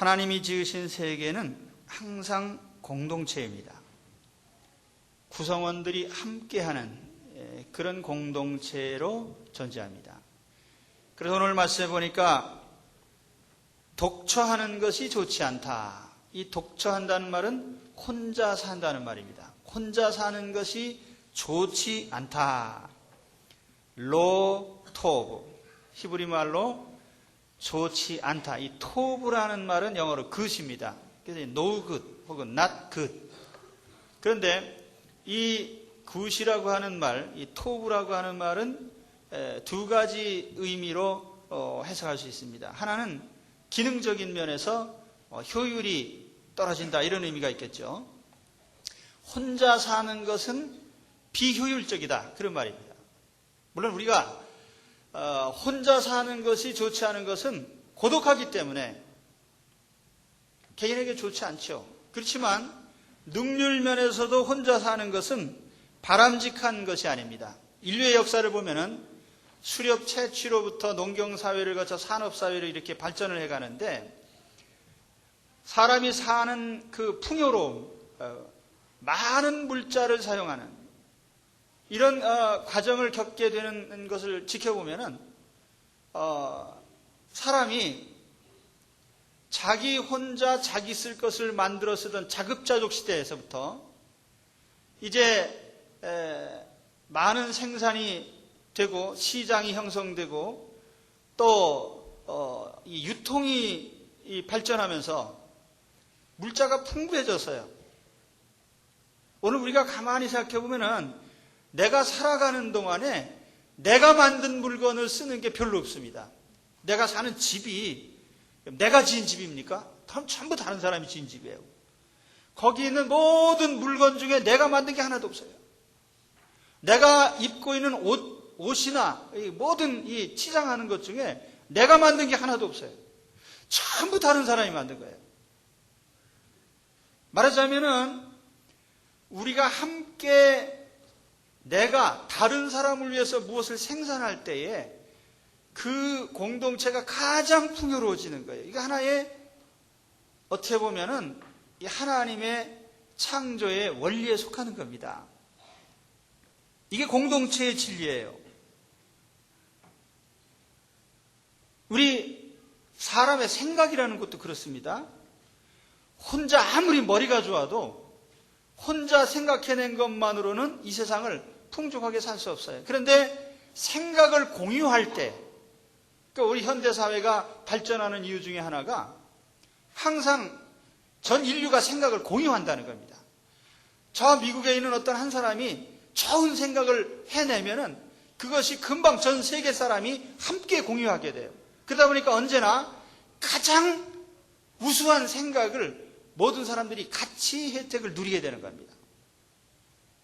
하나님이 지으신 세계는 항상 공동체입니다. 구성원들이 함께하는 그런 공동체로 존재합니다. 그래서 오늘 말씀해 보니까 독처하는 것이 좋지 않다. 이 독처한다는 말은 혼자 산다는 말입니다. 혼자 사는 것이 좋지 않다. 로 토브, 히브리 말로 좋지 않다. 이 토브라는 말은 영어로 good입니다. 그래서 no good 혹은 not good. 그런데 이 good이라고 하는 말, 이 토브라고 하는 말은 두 가지 의미로 해석할 수 있습니다. 하나는 기능적인 면에서 효율이 떨어진다 이런 의미가 있겠죠. 혼자 사는 것은 비효율적이다 그런 말입니다. 물론 우리가 혼자 사는 것이 좋지 않은 것은 고독하기 때문에 개인에게 좋지 않죠. 그렇지만 능률 면에서도 혼자 사는 것은 바람직한 것이 아닙니다. 인류의 역사를 보면은 수렵 채취로부터 농경사회를 거쳐 산업사회로 이렇게 발전을 해가는데 사람이 사는 그 풍요로움, 많은 물자를 사용하는 이런 과정을 겪게 되는 것을 지켜보면은 사람이 자기 혼자 자기 쓸 것을 만들어 쓰던 자급자족 시대에서부터 이제 많은 생산이 되고 시장이 형성되고 또 이 유통이 발전하면서 물자가 풍부해졌어요. 오늘 우리가 가만히 생각해 보면은 내가 살아가는 동안에 내가 만든 물건을 쓰는 게 별로 없습니다. 내가 사는 집이 내가 지은 집입니까? 전부 다른 사람이 지은 집이에요. 거기 있는 모든 물건 중에 내가 만든 게 하나도 없어요. 내가 입고 있는 옷이나 모든 이 치장하는 것 중에 내가 만든 게 하나도 없어요. 전부 다른 사람이 만든 거예요. 말하자면은 우리가 함께 내가 다른 사람을 위해서 무엇을 생산할 때에 그 공동체가 가장 풍요로워지는 거예요. 이거 하나의 어떻게 보면은 이 하나님의 창조의 원리에 속하는 겁니다. 이게 공동체의 진리예요. 우리 사람의 생각이라는 것도 그렇습니다. 혼자 아무리 머리가 좋아도 혼자 생각해낸 것만으로는 이 세상을 풍족하게 살 수 없어요. 그런데 생각을 공유할 때, 그러니까 우리 현대사회가 발전하는 이유 중에 하나가 항상 전 인류가 생각을 공유한다는 겁니다. 저 미국에 있는 어떤 한 사람이 좋은 생각을 해내면은 그것이 금방 전 세계 사람이 함께 공유하게 돼요. 그러다 보니까 언제나 가장 우수한 생각을 모든 사람들이 같이 혜택을 누리게 되는 겁니다.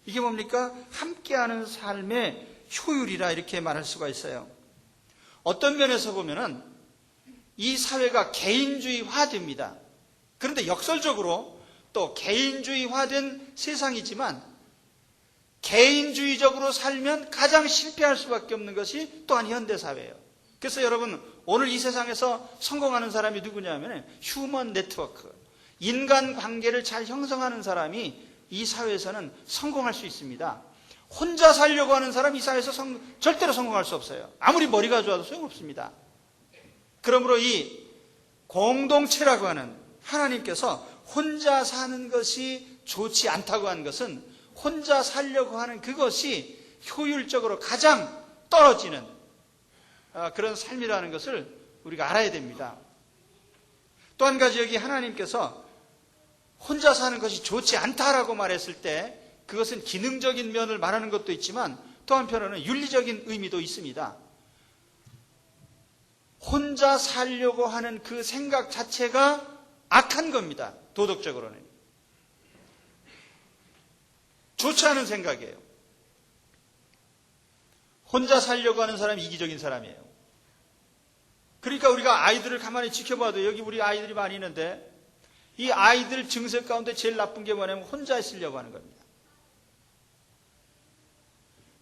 이게 뭡니까? 함께하는 삶의 효율이라 이렇게 말할 수가 있어요. 어떤 면에서 보면은 이 사회가 개인주의화됩니다. 그런데 역설적으로 또 개인주의화된 세상이지만 개인주의적으로 살면 가장 실패할 수밖에 없는 것이 또한 현대사회예요. 그래서 여러분 오늘 이 세상에서 성공하는 사람이 누구냐면 휴먼 네트워크, 인간관계를 잘 형성하는 사람이 이 사회에서는 성공할 수 있습니다. 혼자 살려고 하는 사람이 이 사회에서 절대로 성공할 수 없어요. 아무리 머리가 좋아도 소용없습니다. 그러므로 이 공동체라고 하는 하나님께서 혼자 사는 것이 좋지 않다고 하는 것은 혼자 살려고 하는 그것이 효율적으로 가장 떨어지는 그런 삶이라는 것을 우리가 알아야 됩니다. 또 한 가지 여기 하나님께서 혼자 사는 것이 좋지 않다라고 말했을 때 그것은 기능적인 면을 말하는 것도 있지만 또 한편으로는 윤리적인 의미도 있습니다. 혼자 살려고 하는 그 생각 자체가 악한 겁니다. 도덕적으로는. 좋지 않은 생각이에요. 혼자 살려고 하는 사람이 이기적인 사람이에요. 그러니까 우리가 아이들을 가만히 지켜봐도 여기 우리 아이들이 많이 있는데 이 아이들 증세 가운데 제일 나쁜 게 뭐냐면 혼자 있으려고 하는 겁니다.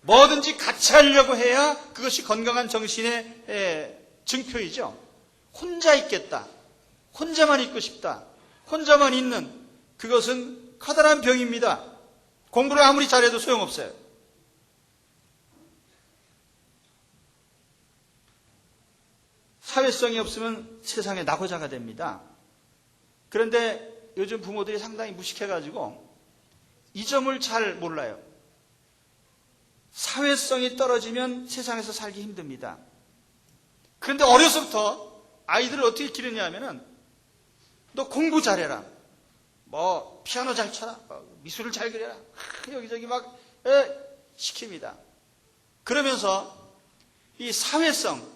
뭐든지 같이 하려고 해야 그것이 건강한 정신의 증표이죠. 혼자 있겠다. 혼자만 있고 싶다. 혼자만 있는 그것은 커다란 병입니다. 공부를 아무리 잘해도 소용없어요. 사회성이 없으면 세상의 낙오자가 됩니다. 그런데 요즘 부모들이 상당히 무식해가지고 이 점을 잘 몰라요. 사회성이 떨어지면 세상에서 살기 힘듭니다. 그런데 어려서부터 아이들을 어떻게 기르냐 하면은 너 공부 잘해라. 뭐 피아노 잘 쳐라. 미술을 잘 그려라. 여기저기 막 시킵니다. 그러면서 이 사회성,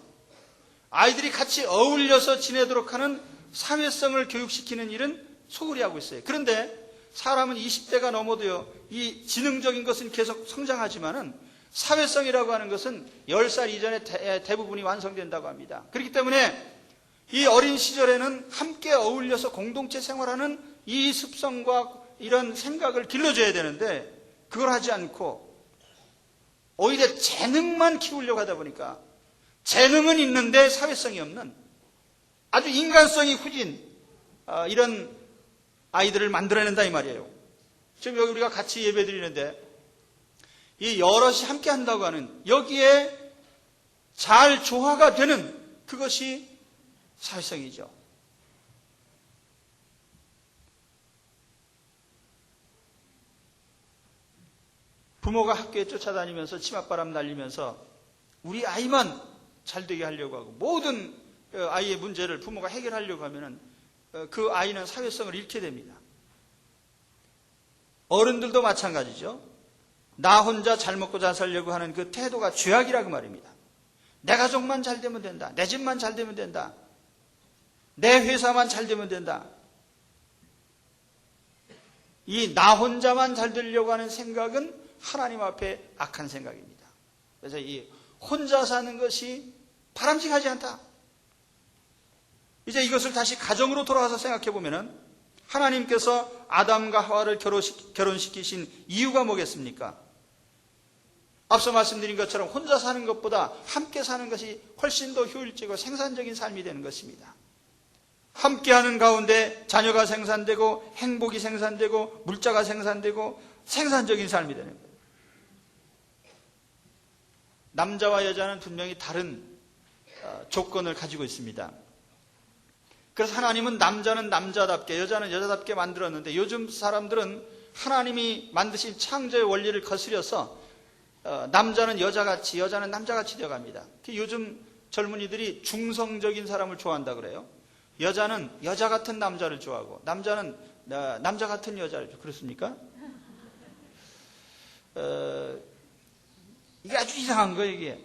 아이들이 같이 어울려서 지내도록 하는 사회성을 교육시키는 일은 소홀히 하고 있어요. 그런데 사람은 20대가 넘어도요, 이 지능적인 것은 계속 성장하지만은 사회성이라고 하는 것은 10살 이전에 대부분이 완성된다고 합니다. 그렇기 때문에 이 어린 시절에는 함께 어울려서 공동체 생활하는 이 습성과 이런 생각을 길러줘야 되는데 그걸 하지 않고 오히려 재능만 키우려고 하다 보니까 재능은 있는데 사회성이 없는 아주 인간성이 후진 이런 아이들을 만들어낸다 이 말이에요. 지금 여기 우리가 같이 예배 드리는데 이 여럿이 함께 한다고 하는 여기에 잘 조화가 되는 그것이 사회성이죠. 부모가 학교에 쫓아다니면서 치맛바람 날리면서 우리 아이만 잘 되게 하려고 하고 모든 아이의 문제를 부모가 해결하려고 하면은 그 아이는 사회성을 잃게 됩니다. 어른들도 마찬가지죠. 나 혼자 잘 먹고 잘 살려고 하는 그 태도가 죄악이라고 말입니다. 내 가족만 잘 되면 된다. 내 집만 잘 되면 된다. 내 회사만 잘 되면 된다. 이 나 혼자만 잘 되려고 하는 생각은 하나님 앞에 악한 생각입니다. 그래서 이 혼자 사는 것이 바람직하지 않다. 이제 이것을 다시 가정으로 돌아와서 생각해 보면은 하나님께서 아담과 하와를 결혼시키신 이유가 뭐겠습니까? 앞서 말씀드린 것처럼 혼자 사는 것보다 함께 사는 것이 훨씬 더 효율적이고 생산적인 삶이 되는 것입니다. 함께하는 가운데 자녀가 생산되고 행복이 생산되고 물자가 생산되고 생산적인 삶이 되는 거예요. 남자와 여자는 분명히 다른 조건을 가지고 있습니다. 그래서 하나님은 남자는 남자답게 여자는 여자답게 만들었는데 요즘 사람들은 하나님이 만드신 창조의 원리를 거스려서 남자는 여자같이 여자는 남자같이 되어갑니다. 요즘 젊은이들이 중성적인 사람을 좋아한다 그래요. 여자는 여자 같은 남자를 좋아하고 남자는 남자 같은 여자를 좋아하고 그렇습니까? 이게 아주 이상한 거예요, 이게.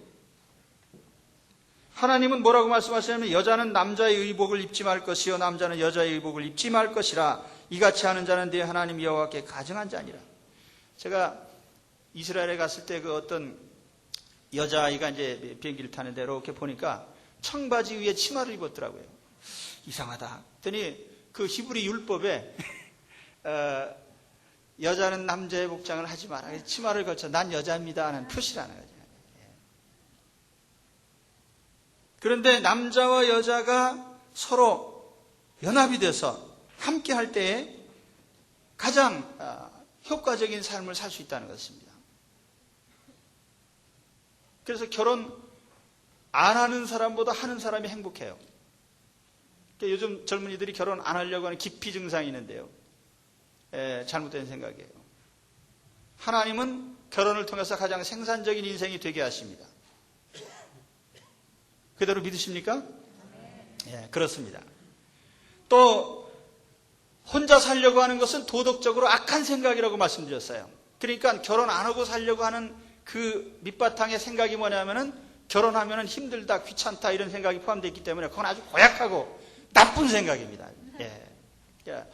하나님은 뭐라고 말씀하시냐면 여자는 남자의 의복을 입지 말 것이요 남자는 여자의 의복을 입지 말 것이라 이같이 하는 자는 내 하나님 여호와께 가증한 자니라. 제가 이스라엘에 갔을 때 그 어떤 여자아이가 이제 비행기를 타는데 이렇게 보니까 청바지 위에 치마를 입었더라고요. 이상하다. 그랬더니 그 히브리 율법에 여자는 남자의 복장을 하지 마라. 치마를 걸쳐 난 여자입니다 하는 표시라는 거죠. 그런데 남자와 여자가 서로 연합이 돼서 함께 할 때에 가장 효과적인 삶을 살 수 있다는 것입니다. 그래서 결혼 안 하는 사람보다 하는 사람이 행복해요. 요즘 젊은이들이 결혼 안 하려고 하는 기피 증상이 있는데요. 잘못된 생각이에요. 하나님은 결혼을 통해서 가장 생산적인 인생이 되게 하십니다. 그대로 믿으십니까? 예, 그렇습니다. 또 혼자 살려고 하는 것은 도덕적으로 악한 생각이라고 말씀드렸어요. 그러니까 결혼 안 하고 살려고 하는 그 밑바탕의 생각이 뭐냐면은 결혼하면은 힘들다, 귀찮다 이런 생각이 포함되어 있기 때문에 그건 아주 고약하고 나쁜 생각입니다. 예.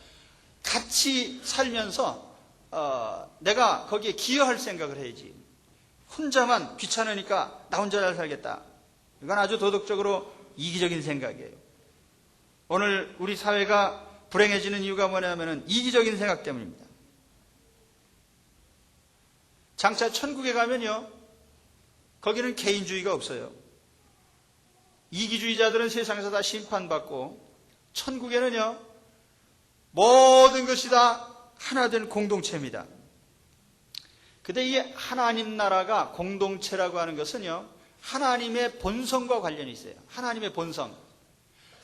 같이 살면서 내가 거기에 기여할 생각을 해야지. 혼자만 귀찮으니까 나 혼자 잘 살겠다. 이건 아주 도덕적으로 이기적인 생각이에요. 오늘 우리 사회가 불행해지는 이유가 뭐냐면은 이기적인 생각 때문입니다. 장차 천국에 가면요, 거기는 개인주의가 없어요. 이기주의자들은 세상에서 다 심판받고 천국에는요, 모든 것이 다 하나 된 공동체입니다. 근데 이 하나님 나라가 공동체라고 하는 것은요, 하나님의 본성과 관련이 있어요. 하나님의 본성.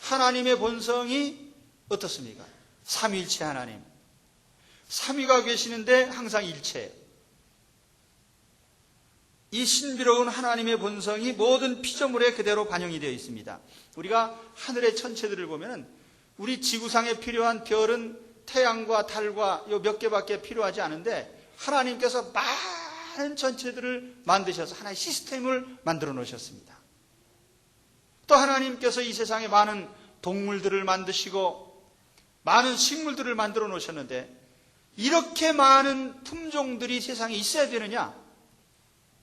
하나님의 본성이 어떻습니까? 삼위일체 하나님. 삼위가 계시는데 항상 일체예요. 이 신비로운 하나님의 본성이 모든 피조물에 그대로 반영이 되어 있습니다. 우리가 하늘의 천체들을 보면은 우리 지구상에 필요한 별은 태양과 달과 요 몇 개밖에 필요하지 않은데 하나님께서 많은 천체들을 만드셔서 하나의 시스템을 만들어 놓으셨습니다. 또 하나님께서 이 세상에 많은 동물들을 만드시고 많은 식물들을 만들어 놓으셨는데 이렇게 많은 품종들이 세상에 있어야 되느냐?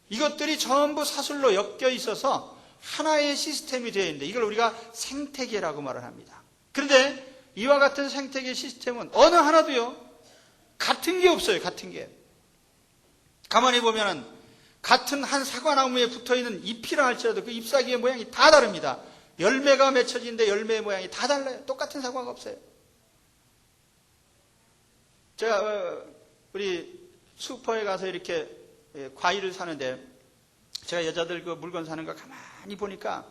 이것들이 전부 사슬로 엮여 있어서 하나의 시스템이 되어 있는데 이걸 우리가 생태계라고 말을 합니다. 그런데 이와 같은 생태계 시스템은 어느 하나도요, 같은 게 없어요. 같은 게. 가만히 보면은 같은 한 사과나무에 붙어있는 잎이라 할지라도 그 잎사귀의 모양이 다 다릅니다. 열매가 맺혀지는데 열매의 모양이 다 달라요. 똑같은 사과가 없어요. 제가 우리 슈퍼에 가서 이렇게 과일을 사는데 제가 여자들 그 물건 사는 거 가만히 보니까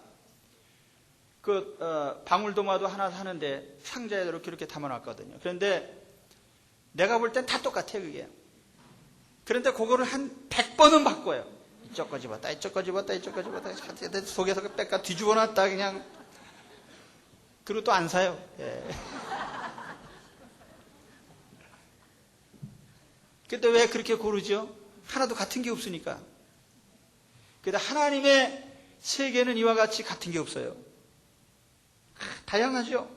그 방울토마토 하나 사는데 상자에 이렇게 담아놨거든요. 그런데 내가 볼 땐 다 똑같아요, 그게. 그런데 그거를 한 100번은 바꿔요. 이쪽 거 집었다, 이쪽 거 집었다, 이쪽 거 집었다. 속에서 빽까 뒤집어 놨다, 그냥. 그리고 또 안 사요. 예. 근데 왜 그렇게 고르죠? 하나도 같은 게 없으니까. 그런데 하나님의 세계는 이와 같이 같은 게 없어요. 다양하죠?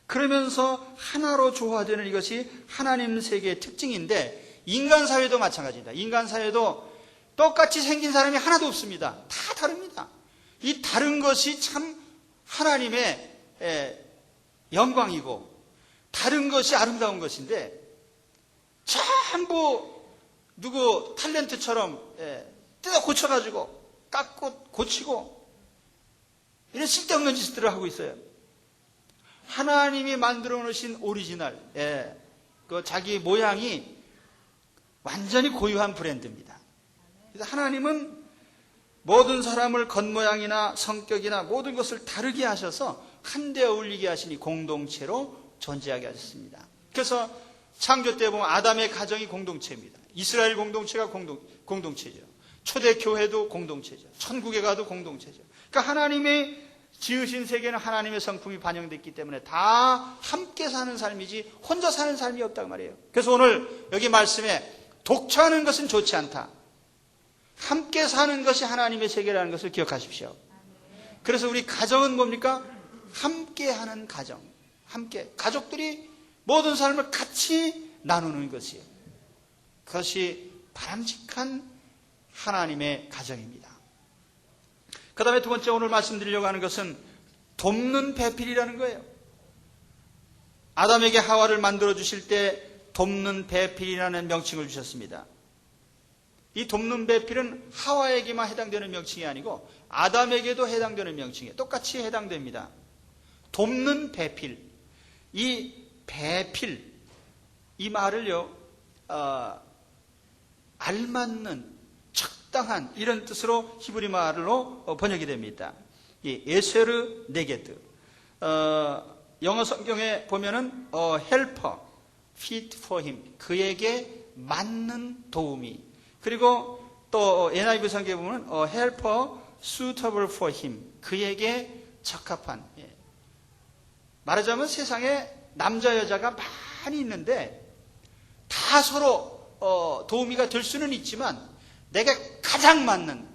그러면서 하나로 조화되는 이것이 하나님 세계의 특징인데 인간 사회도 마찬가지입니다. 인간 사회도 똑같이 생긴 사람이 하나도 없습니다. 다 다릅니다. 이 다른 것이 참 하나님의 영광이고 다른 것이 아름다운 것인데 전부 누구 탤런트처럼 뜯어 고쳐가지고 깎고 고치고 이런 쓸데없는 짓들을 하고 있어요. 하나님이 만들어 놓으신 오리지널, 그 자기 모양이 완전히 고유한 브랜드입니다. 그래서 하나님은 모든 사람을 겉모양이나 성격이나 모든 것을 다르게 하셔서 한데 어울리게 하시니 공동체로 존재하게 하셨습니다. 그래서 창조 때 보면 아담의 가정이 공동체입니다. 이스라엘 공동체가 공동체죠. 초대교회도 공동체죠. 천국에 가도 공동체죠. 그러니까 하나님의 지으신 세계는 하나님의 성품이 반영됐기 때문에 다 함께 사는 삶이지 혼자 사는 삶이 없다고 말이에요. 그래서 오늘 여기 말씀에 독처하는 것은 좋지 않다. 함께 사는 것이 하나님의 세계라는 것을 기억하십시오. 그래서 우리 가정은 뭡니까? 함께 하는 가정. 함께. 가족들이 모든 삶을 같이 나누는 것이에요. 그것이 바람직한 하나님의 가정입니다. 그 다음에 두 번째 오늘 말씀드리려고 하는 것은 돕는 배필이라는 거예요. 아담에게 하와를 만들어 주실 때 돕는 배필이라는 명칭을 주셨습니다. 이 돕는 배필은 하와에게만 해당되는 명칭이 아니고 아담에게도 해당되는 명칭이에요. 똑같이 해당됩니다. 돕는 배필. 이 배필, 이 말을요, 알맞는, 적당한 이런 뜻으로 히브리 말로 번역이 됩니다. 이 에세르 네게드. 영어 성경에 보면은 helper, fit for him. 그에게 맞는 도움이. 그리고 또 NIV 성경에 보면 helper suitable for him. 그에게 적합한. 말하자면 세상에 남자 여자가 많이 있는데 다 서로 도우미가 될 수는 있지만 내가 가장 맞는,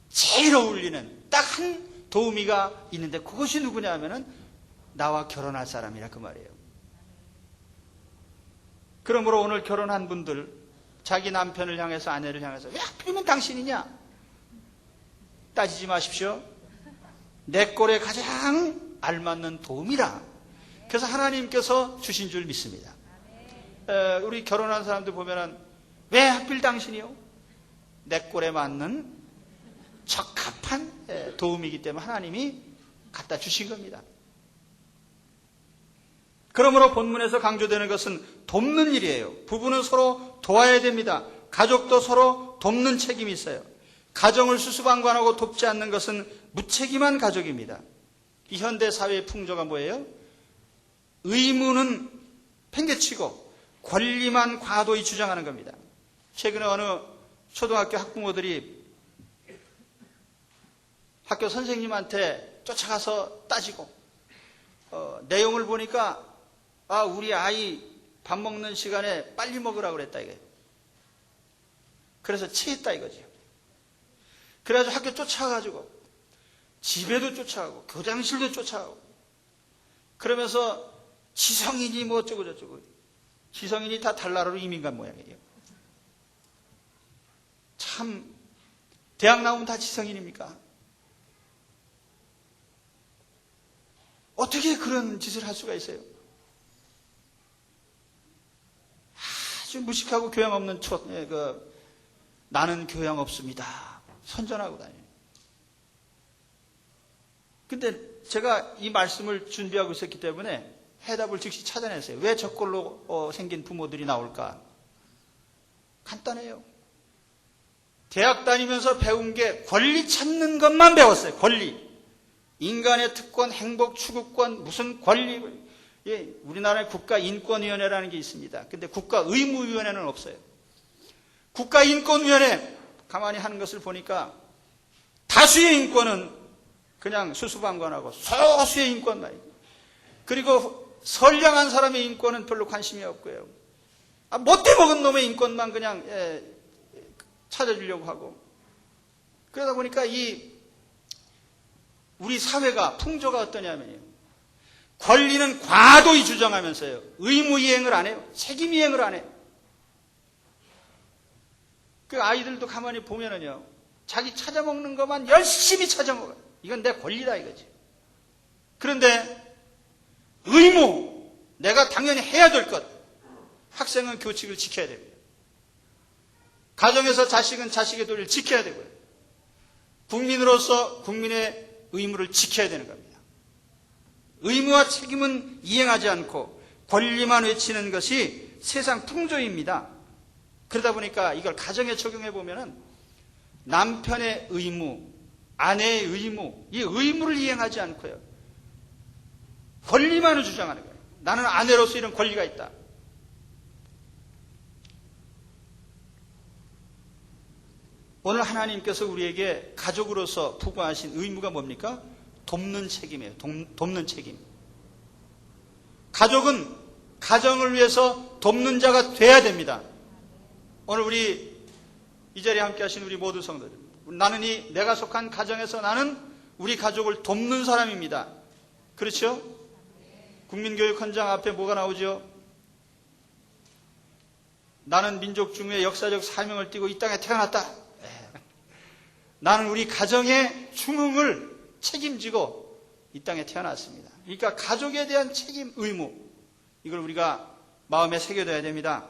제일 어울리는 딱 한 도우미가 있는데 그것이 누구냐 하면은 나와 결혼할 사람이라 그 말이에요. 그러므로 오늘 결혼한 분들 자기 남편을 향해서 아내를 향해서 왜 하필이면 당신이냐? 따지지 마십시오. 내 꼴에 가장 알맞는 도움이라. 그래서 하나님께서 주신 줄 믿습니다. 우리 결혼한 사람들 보면은 왜 하필 당신이요? 내 꼴에 맞는 적합한 도움이기 때문에 하나님이 갖다 주신 겁니다. 그러므로 본문에서 강조되는 것은 돕는 일이에요. 부부는 서로 도와야 됩니다. 가족도 서로 돕는 책임이 있어요. 가정을 수수방관하고 돕지 않는 것은 무책임한 가족입니다. 이 현대 사회의 풍조가 뭐예요? 의무는 팽개치고 권리만 과도히 주장하는 겁니다. 최근에 어느 초등학교 학부모들이 학교 선생님한테 쫓아가서 따지고 내용을 보니까 우리 아이 밥 먹는 시간에 빨리 먹으라고 그랬다 이거예요. 그래서 체했다 이거죠. 그래가지고 학교 쫓아가가지고 집에도 쫓아가고 교장실도 쫓아가고 그러면서 지성인이 뭐 어쩌고 저쩌고 지성인이 다 달나라로 이민 간 모양이에요. 참 대학 나오면 다 지성인입니까? 어떻게 그런 짓을 할 수가 있어요? 아주 무식하고 교양 없는 나는 교양 없습니다. 선전하고 다녀요. 근데 제가 이 말씀을 준비하고 있었기 때문에 해답을 즉시 찾아냈어요. 왜 저꼴로 생긴 부모들이 나올까? 간단해요. 대학 다니면서 배운 게 권리 찾는 것만 배웠어요. 권리. 인간의 특권, 행복, 추구권, 무슨 권리. 예, 우리나라에 국가인권위원회라는 게 있습니다. 근데 국가의무위원회는 없어요. 국가인권위원회 가만히 하는 것을 보니까 다수의 인권은 그냥 수수방관하고 소수의 인권만. 그리고 선량한 사람의 인권은 별로 관심이 없고요. 못돼먹은 놈의 인권만 그냥 찾아주려고 하고. 그러다 보니까 우리 사회가 풍조가 어떠냐면요. 권리는 과도히 주장하면서요. 의무 이행을 안 해요. 책임 이행을 안 해요. 그 아이들도 가만히 보면은요. 자기 찾아먹는 것만 열심히 찾아먹어요. 이건 내 권리다 이거지. 그런데 의무, 내가 당연히 해야 될 것. 학생은 교칙을 지켜야 됩니다. 가정에서 자식은 자식의 도리를 지켜야 되고요. 국민으로서 국민의 의무를 지켜야 되는 겁니다. 의무와 책임은 이행하지 않고 권리만 외치는 것이 세상 풍조입니다. 그러다 보니까 이걸 가정에 적용해 보면은 남편의 의무, 아내의 의무, 이 의무를 이행하지 않고요. 권리만을 주장하는 거예요. 나는 아내로서 이런 권리가 있다. 오늘 하나님께서 우리에게 가족으로서 부과하신 의무가 뭡니까? 돕는 책임이에요. 돕는 책임. 가족은 가정을 위해서 돕는 자가 돼야 됩니다. 오늘 우리 이 자리에 함께 하신 우리 모든 성도들, 나는 내가 속한 가정에서 나는 우리 가족을 돕는 사람입니다. 그렇죠? 국민교육 헌장 앞에 뭐가 나오죠? 나는 민족 중에 역사적 사명을 띠고 이 땅에 태어났다. 나는 우리 가정의 중흥을 책임지고 이 땅에 태어났습니다. 그러니까 가족에 대한 책임, 의무, 이걸 우리가 마음에 새겨둬야 됩니다.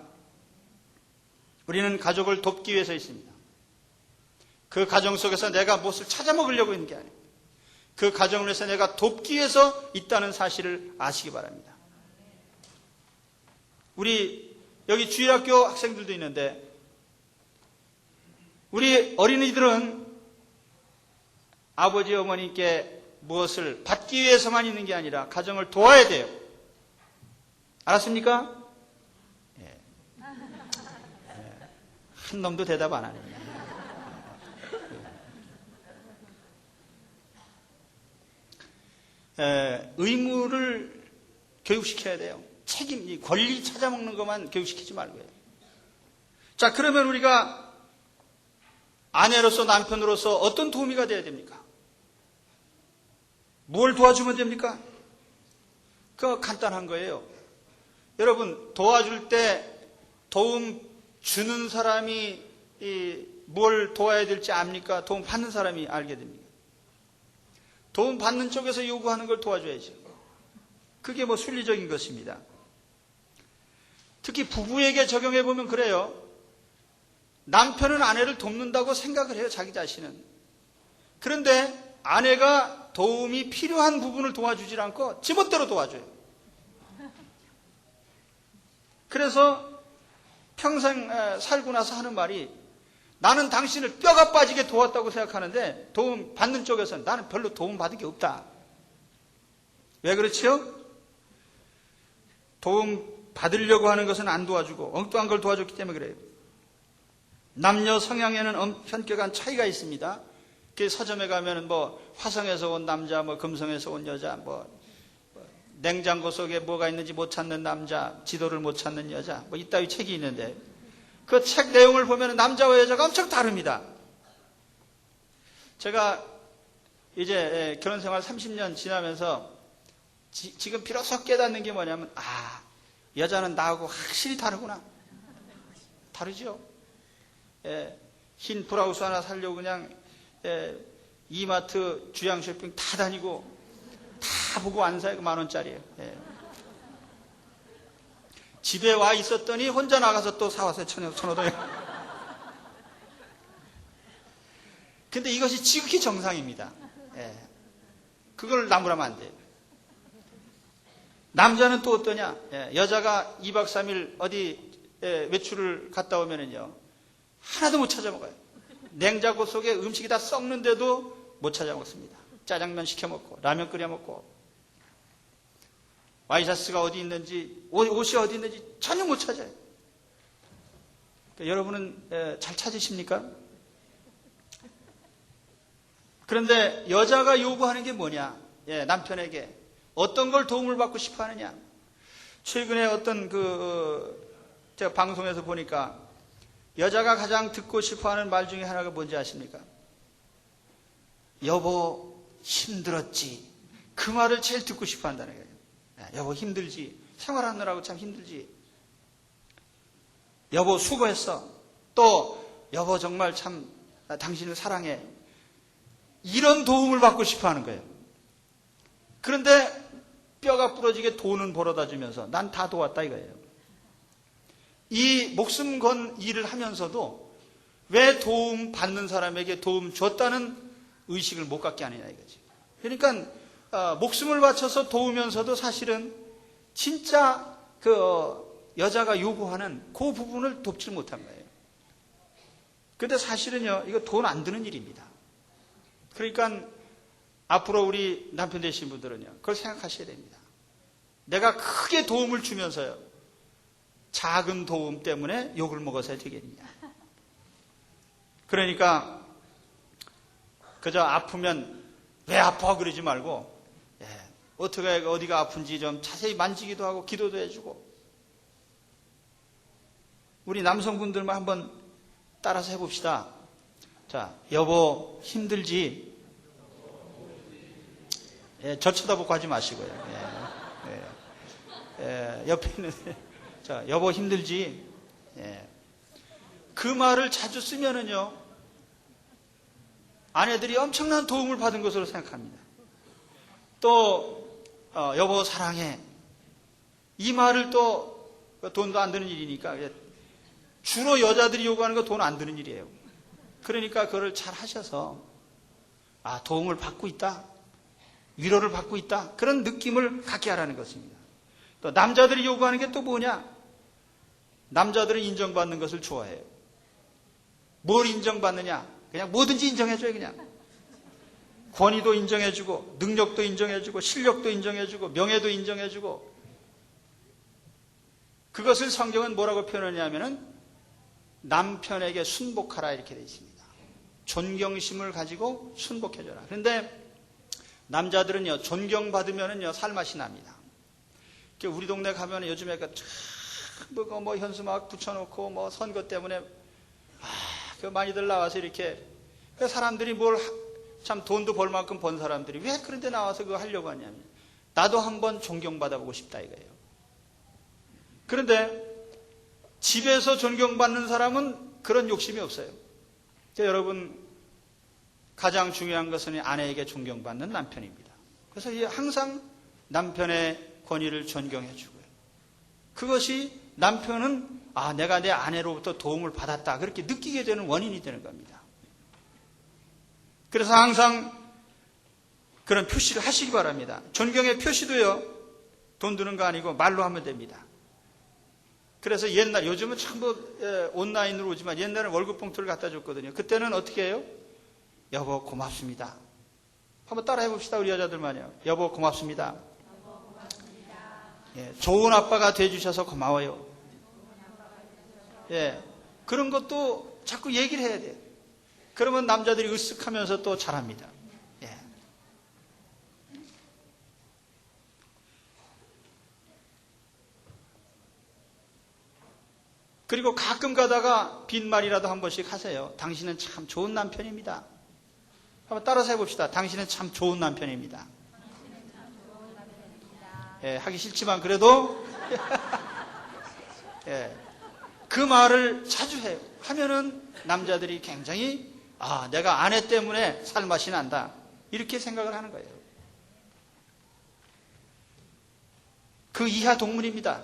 우리는 가족을 돕기 위해서 있습니다. 그 가정 속에서 내가 무엇을 찾아먹으려고 있는 게 아닙니다. 그 가정을 위해서 내가 돕기 위해서 있다는 사실을 아시기 바랍니다. 우리 여기 주일학교 학생들도 있는데 우리 어린이들은 아버지 어머니께 무엇을 받기 위해서만 있는 게 아니라 가정을 도와야 돼요. 알았습니까? 예. 한 놈도 대답 안 하네요. 의무를 교육시켜야 돼요. 책임, 권리 찾아먹는 것만 교육시키지 말고요. 자, 그러면 우리가 아내로서 남편으로서 어떤 도우미가 돼야 됩니까? 뭘 도와주면 됩니까? 그거 간단한 거예요. 여러분, 도와줄 때 도움 주는 사람이 뭘 도와야 될지 압니까? 도움 받는 사람이 알게 됩니까? 도움 받는 쪽에서 요구하는 걸 도와줘야죠. 그게 뭐 순리적인 것입니다. 특히 부부에게 적용해 보면 그래요. 남편은 아내를 돕는다고 생각을 해요, 자기 자신은. 그런데 아내가 도움이 필요한 부분을 도와주질 않고 지멋대로 도와줘요. 그래서 평생 살고 나서 하는 말이 나는 당신을 뼈가 빠지게 도왔다고 생각하는데 도움 받는 쪽에서는 나는 별로 도움 받은 게 없다. 왜 그렇지요? 도움 받으려고 하는 것은 안 도와주고 엉뚱한 걸 도와줬기 때문에 그래요. 남녀 성향에는 현격한 차이가 있습니다. 그 서점에 가면은 뭐 화성에서 온 남자, 뭐 금성에서 온 여자, 뭐 냉장고 속에 뭐가 있는지 못 찾는 남자, 지도를 못 찾는 여자, 뭐 이따위 책이 있는데 그 책 내용을 보면 남자와 여자가 엄청 다릅니다. 제가 이제 결혼 생활 30년 지나면서 지금 비로소 깨닫는 게 뭐냐면 여자는 나하고 확실히 다르구나. 다르죠. 흰 브라우스 하나 사려고 그냥 이마트 주양 쇼핑 다 다니고 다 보고 안 사요. 10,000원짜리예요. 집에 와 있었더니 혼자 나가서 또 사왔어요. 1,500원. 근데 이것이 지극히 정상입니다. 그걸 나무라면 안 돼요. 남자는 또 어떠냐? 여자가 2박 3일 어디 외출을 갔다 오면은요, 하나도 못 찾아 먹어요. 냉장고 속에 음식이 다 썩는데도 못 찾아 먹습니다. 짜장면 시켜 먹고, 라면 끓여 먹고, 와이셔츠가 어디 있는지, 옷이 어디 있는지 전혀 못 찾아요. 여러분은 잘 찾으십니까? 그런데 여자가 요구하는 게 뭐냐? 남편에게 어떤 걸 도움을 받고 싶어 하느냐? 최근에 어떤 제가 방송에서 보니까 여자가 가장 듣고 싶어 하는 말 중에 하나가 뭔지 아십니까? 여보, 힘들었지. 그 말을 제일 듣고 싶어 한다는 거예요. 여보, 힘들지. 생활하느라고 참 힘들지. 여보, 수고했어. 또, 여보, 정말 참 당신을 사랑해. 이런 도움을 받고 싶어 하는 거예요. 그런데 뼈가 부러지게 돈은 벌어다 주면서 난 다 도왔다 이거예요. 이 목숨 건 일을 하면서도 왜 도움 받는 사람에게 도움 줬다는 의식을 못 갖게 하느냐 이거지. 그러니까 목숨을 바쳐서 도우면서도 사실은 진짜 여자가 요구하는 그 부분을 돕지 못한 거예요. 근데 사실은요, 이거 돈 안 드는 일입니다. 그러니까 앞으로 우리 남편 되신 분들은요, 그걸 생각하셔야 됩니다. 내가 크게 도움을 주면서요, 작은 도움 때문에 욕을 먹어서야 되겠느냐. 그러니까 그저 아프면 왜 아파 그러지 말고 어떻게 어디가 아픈지 좀 자세히 만지기도 하고 기도도 해주고. 우리 남성분들만 한번 따라서 해봅시다. 자, 여보 힘들지? 저 쳐다보고 하지 마시고요. 옆에 있는 자, 여보 힘들지? 그 말을 자주 쓰면은요, 아내들이 엄청난 도움을 받은 것으로 생각합니다. 또 여보 사랑해. 이 말을 또 돈도 안 드는 일이니까 주로 여자들이 요구하는 거 돈 안 드는 일이에요. 그러니까 그걸 잘 하셔서 도움을 받고 있다, 위로를 받고 있다, 그런 느낌을 갖게 하라는 것입니다. 또 남자들이 요구하는 게 또 뭐냐? 남자들은 인정받는 것을 좋아해요. 뭘 인정받느냐? 그냥 뭐든지 인정해줘요. 그냥 권위도 인정해주고, 능력도 인정해주고, 실력도 인정해주고, 명예도 인정해주고. 그것을 성경은 뭐라고 표현하냐면은 남편에게 순복하라 이렇게 되어 있습니다. 존경심을 가지고 순복해줘라. 그런데 남자들은요, 존경받으면은요, 살맛이 납니다. 우리 동네 가면 요즘에 뭐 현수막 붙여놓고 뭐 선거 때문에 많이들 나와서 이렇게 사람들이 참 돈도 벌 만큼 번 사람들이 왜 그런데 나와서 그거 하려고 하냐면 나도 한번 존경받아보고 싶다 이거예요. 그런데 집에서 존경받는 사람은 그런 욕심이 없어요. 여러분, 가장 중요한 것은 아내에게 존경받는 남편입니다. 그래서 항상 남편의 권위를 존경해 주고요. 그것이 남편은 내가 내 아내로부터 도움을 받았다 그렇게 느끼게 되는 원인이 되는 겁니다. 그래서 항상 그런 표시를 하시기 바랍니다. 존경의 표시도요, 돈 드는 거 아니고 말로 하면 됩니다. 그래서 요즘은 전부 온라인으로 오지만 옛날에는 월급 봉투를 갖다 줬거든요. 그때는 어떻게 해요? 여보 고맙습니다. 한번 따라해 봅시다. 우리 여자들만요. 여보 고맙습니다. 예, 좋은 아빠가 돼주셔서 고마워요. 예, 그런 것도 자꾸 얘기를 해야 돼요. 그러면 남자들이 으쓱하면서 또 잘합니다. 예. 그리고 가끔 가다가 빈말이라도 한 번씩 하세요. 당신은 참 좋은 남편입니다. 한번 따라서 해봅시다. 당신은 참 좋은 남편입니다. 예, 하기 싫지만 그래도 예, 그 말을 자주 해요. 하면은 남자들이 굉장히 내가 아내 때문에 살맛이 난다. 이렇게 생각을 하는 거예요. 그 이하 동문입니다.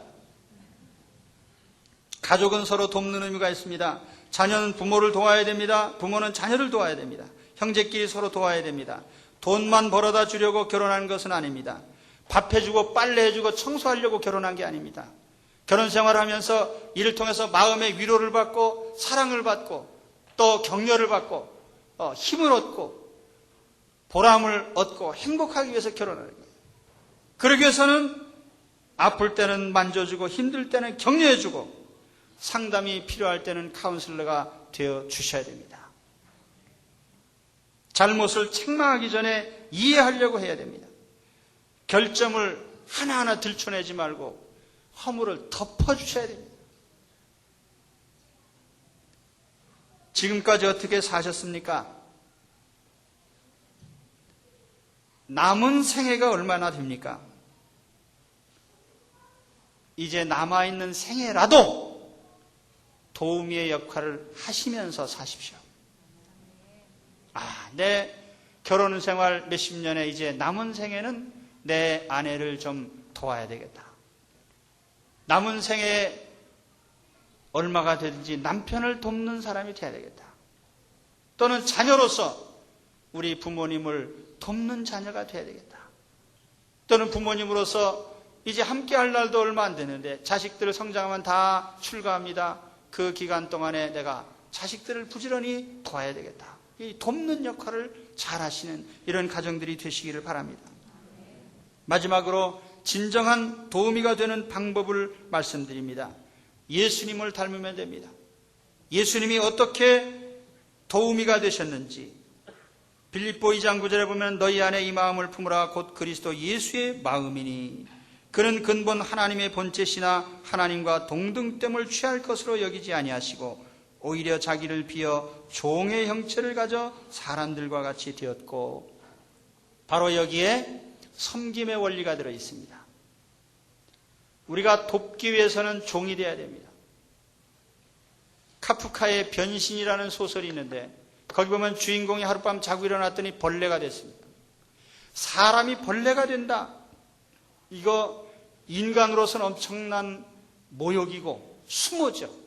가족은 서로 돕는 의미가 있습니다. 자녀는 부모를 도와야 됩니다. 부모는 자녀를 도와야 됩니다. 형제끼리 서로 도와야 됩니다. 돈만 벌어다 주려고 결혼한 것은 아닙니다. 밥 해주고 빨래 해주고 청소하려고 결혼한 게 아닙니다. 결혼 생활하면서 이를 통해서 마음의 위로를 받고 사랑을 받고 또 격려를 받고 힘을 얻고 보람을 얻고 행복하기 위해서 결혼하는 거예요. 그러기 위해서는 아플 때는 만져주고 힘들 때는 격려해주고 상담이 필요할 때는 카운슬러가 되어 주셔야 됩니다. 잘못을 책망하기 전에 이해하려고 해야 됩니다. 결점을 하나하나 들춰내지 말고 허물을 덮어주셔야 됩니다. 지금까지 어떻게 사셨습니까? 남은 생애가 얼마나 됩니까? 이제 남아있는 생애라도 도우미의 역할을 하시면서 사십시오. 내 결혼 생활 몇십 년에 이제 남은 생애는 내 아내를 좀 도와야 되겠다. 남은 생에 얼마가 되든지 남편을 돕는 사람이 돼야 되겠다. 또는 자녀로서 우리 부모님을 돕는 자녀가 돼야 되겠다. 또는 부모님으로서 이제 함께 할 날도 얼마 안 되는데 자식들 성장하면 다 출가합니다. 그 기간 동안에 내가 자식들을 부지런히 도와야 되겠다. 이 돕는 역할을 잘 하시는 이런 가정들이 되시기를 바랍니다. 마지막으로 진정한 도우미가 되는 방법을 말씀드립니다. 예수님을 닮으면 됩니다. 예수님이 어떻게 도우미가 되셨는지 빌립보 2장 9절에 보면 너희 안에 이 마음을 품으라 곧 그리스도 예수의 마음이니 그는 근본 하나님의 본체시나 하나님과 동등됨을 취할 것으로 여기지 아니하시고 오히려 자기를 비어 종의 형체를 가져 사람들과 같이 되었고 바로 여기에 섬김의 원리가 들어 있습니다. 우리가 돕기 위해서는 종이 되어야 됩니다. 카프카의 변신이라는 소설이 있는데 거기 보면 주인공이 하룻밤 자고 일어났더니 벌레가 됐습니다. 사람이 벌레가 된다. 이거 인간으로서는 엄청난 모욕이고 수모죠.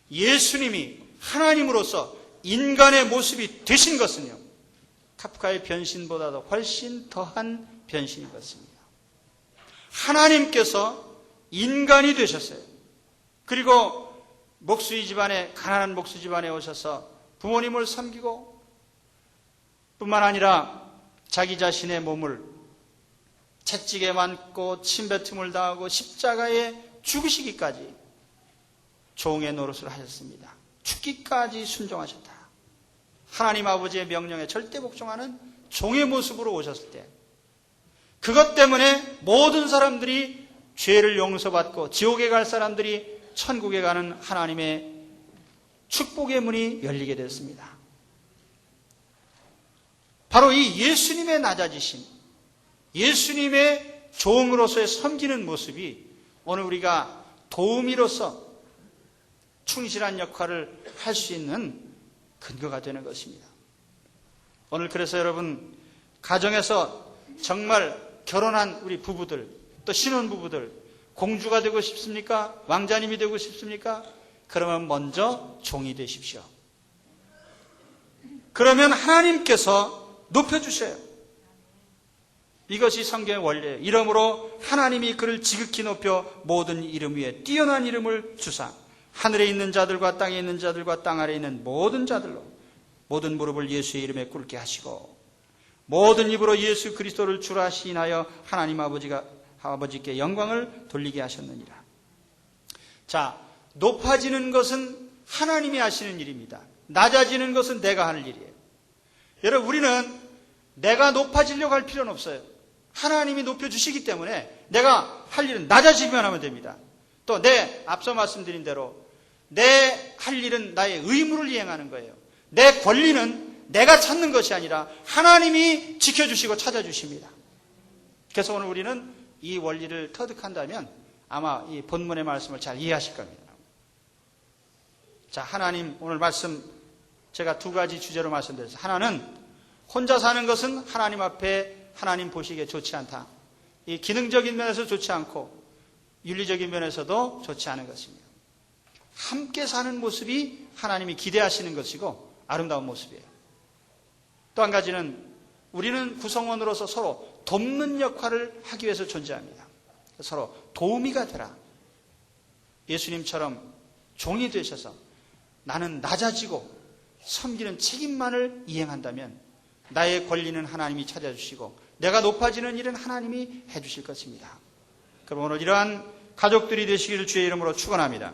예수님이 하나님으로서 인간의 모습이 되신 것은요, 카프카의 변신보다도 훨씬 더한 변신이 것입니다. 하나님께서 인간이 되셨어요. 그리고 목수이 집안에, 가난한 목수 집안에 오셔서 부모님을 섬기고 뿐만 아니라 자기 자신의 몸을 채찍에 맞고 침뱉음을 당하고 십자가에 죽으시기까지 종의 노릇을 하셨습니다. 죽기까지 순종하셨다. 하나님 아버지의 명령에 절대 복종하는 종의 모습으로 오셨을 때 그것 때문에 모든 사람들이 죄를 용서받고 지옥에 갈 사람들이 천국에 가는 하나님의 축복의 문이 열리게 됐습니다. 바로 이 예수님의 낮아지심, 예수님의 종으로서의 섬기는 모습이 오늘 우리가 도우미로서 충실한 역할을 할 수 있는 근거가 되는 것입니다. 오늘 그래서 여러분 가정에서 정말 결혼한 우리 부부들 또 신혼부부들 공주가 되고 싶습니까? 왕자님이 되고 싶습니까? 그러면 먼저 종이 되십시오. 그러면 하나님께서 높여주셔요. 이것이 성경의 원리예요. 이러므로 하나님이 그를 지극히 높여 모든 이름 위에 뛰어난 이름을 주사 하늘에 있는 자들과 땅에 있는 자들과 땅 아래에 있는 모든 자들로 모든 무릎을 예수의 이름에 꿇게 하시고 모든 입으로 예수 그리스도를 주라 시인하여 하나님 아버지께 영광을 돌리게 하셨느니라. 자, 높아지는 것은 하나님이 하시는 일입니다. 낮아지는 것은 내가 하는 일이에요. 여러분, 우리는 내가 높아지려고 할 필요는 없어요. 하나님이 높여주시기 때문에 내가 할 일은 낮아지기만 하면 됩니다. 또 앞서 말씀드린 대로 내 할 일은 나의 의무를 이행하는 거예요. 내 권리는 내가 찾는 것이 아니라 하나님이 지켜주시고 찾아주십니다. 그래서 오늘 우리는 이 원리를 터득한다면 아마 이 본문의 말씀을 잘 이해하실 겁니다. 자, 하나님 오늘 말씀 제가 두 가지 주제로 말씀드렸어요. 하나는 혼자 사는 것은 하나님 앞에 하나님 보시기에 좋지 않다. 이 기능적인 면에서 좋지 않고 윤리적인 면에서도 좋지 않은 것입니다. 함께 사는 모습이 하나님이 기대하시는 것이고 아름다운 모습이에요. 또 한 가지는 우리는 구성원으로서 서로 돕는 역할을 하기 위해서 존재합니다. 서로 도우미가 되라. 예수님처럼 종이 되셔서 나는 낮아지고 섬기는 책임만을 이행한다면 나의 권리는 하나님이 찾아주시고 내가 높아지는 일은 하나님이 해주실 것입니다. 그럼 오늘 이러한 가족들이 되시기를 주의 이름으로 축원합니다.